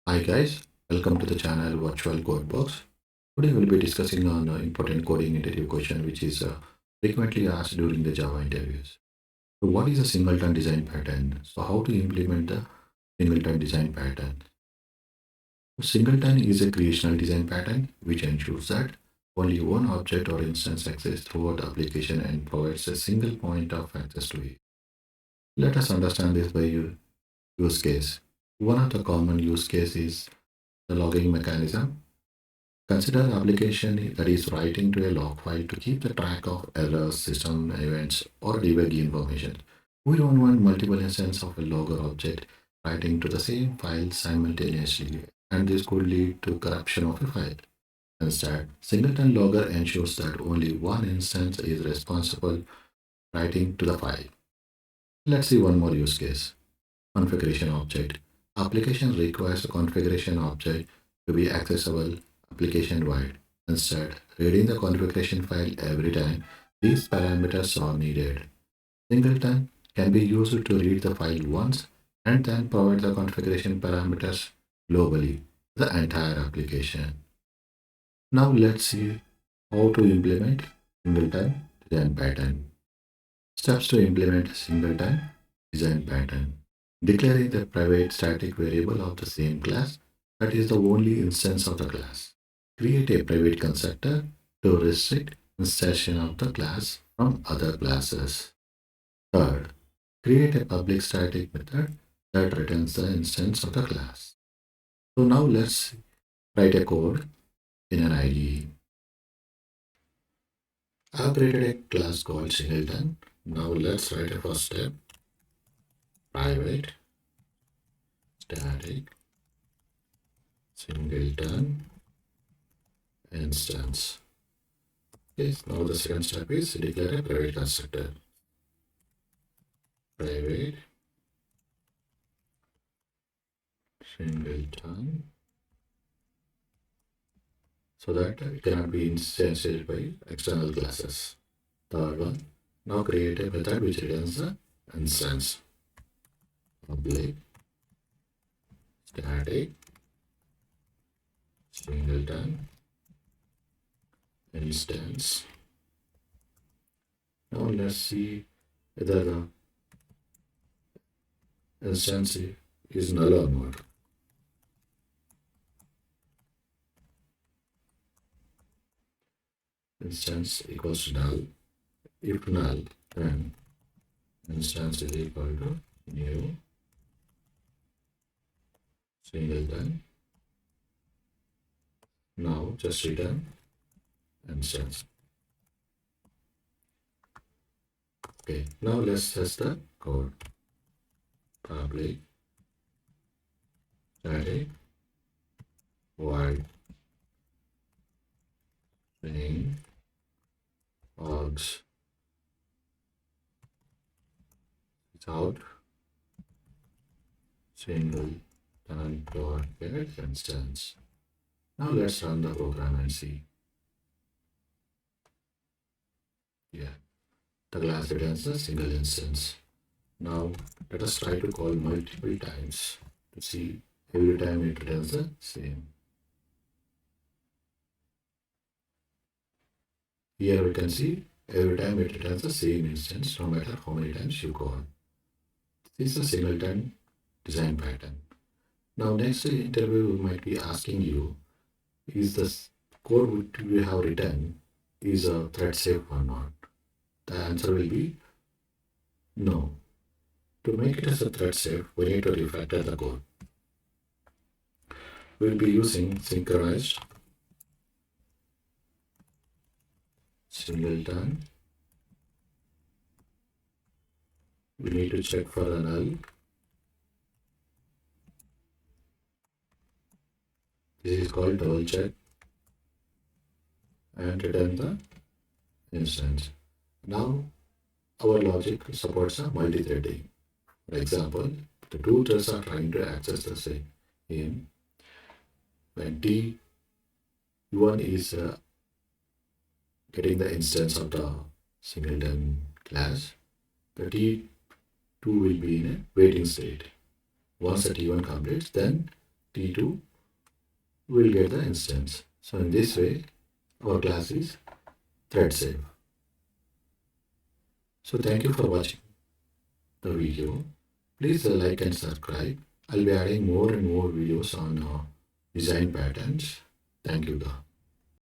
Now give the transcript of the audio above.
Hi guys, welcome to the channel Virtual Code Box. Today we'll be discussing on an important coding interview question which is frequently asked during the Java interviews. So what is a singleton design pattern? So how to implement the singleton design pattern? Singleton is a creational design pattern which ensures that only one object or instance access throughout the application and provides a single point of access to it. Let us understand this by use case. One of the common use cases is the logging mechanism. Consider an application that is writing to a log file to keep the track of errors, system events, or debug information. We don't want multiple instances of a logger object writing to the same file simultaneously, and this could lead to corruption of a file. Instead, singleton logger ensures that only one instance is responsible writing to the file. Let's see one more use case. Configuration object. Application requires a configuration object to be accessible application-wide. Instead, reading the configuration file every time these parameters are needed. Singleton can be used to read the file once and then provide the configuration parameters globally to the entire application. Now let's see how to implement singleton design pattern. Steps to implement singleton design pattern. Declaring the private static variable of the same class that is the only instance of the class. Create a private constructor to restrict insertion of the class from other classes. Third, create a public static method that returns the instance of the class. So now let's write a code in an IDE. I've created a class called Singleton. Now let's write a first step, private static singleton instance. Okay, now the second step is declare a private constructor. Private singleton so that it cannot be instantiated by external classes. Third one, now create a method which returns the instance. Public static singleton instance. Now let's see whether the instance is null or not. Instance equals to null. If null, then instance is equal to new singleton. Now just return instance. Okay, now let's test the code. Public static void string args without singleton dot get instance. Now let's run the program and see. Yeah, the class returns a single instance. Now let us try to call multiple times to see every time it returns the same. Here we can see every time it returns the same instance no matter how many times you call. This is a singleton design pattern. Now next interview we might be asking you, is this code which we have written is a thread safe or not? The answer will be no. To make it as a thread safe, we need to refactor the code. We'll be using synchronized singleton. We need to check for the null. This is called double check and return the instance. Now our logic supports a multi-threading. For example, the two threads are trying to access the same. When T1 is getting the instance of the singleton class, the T2 will be in a waiting state. Once the T1 completes, then T2 will get the instance. So in this way, our class is thread safe. So thank you for watching the video. Please like and subscribe. I'll be adding more and more videos on design patterns. Thank you.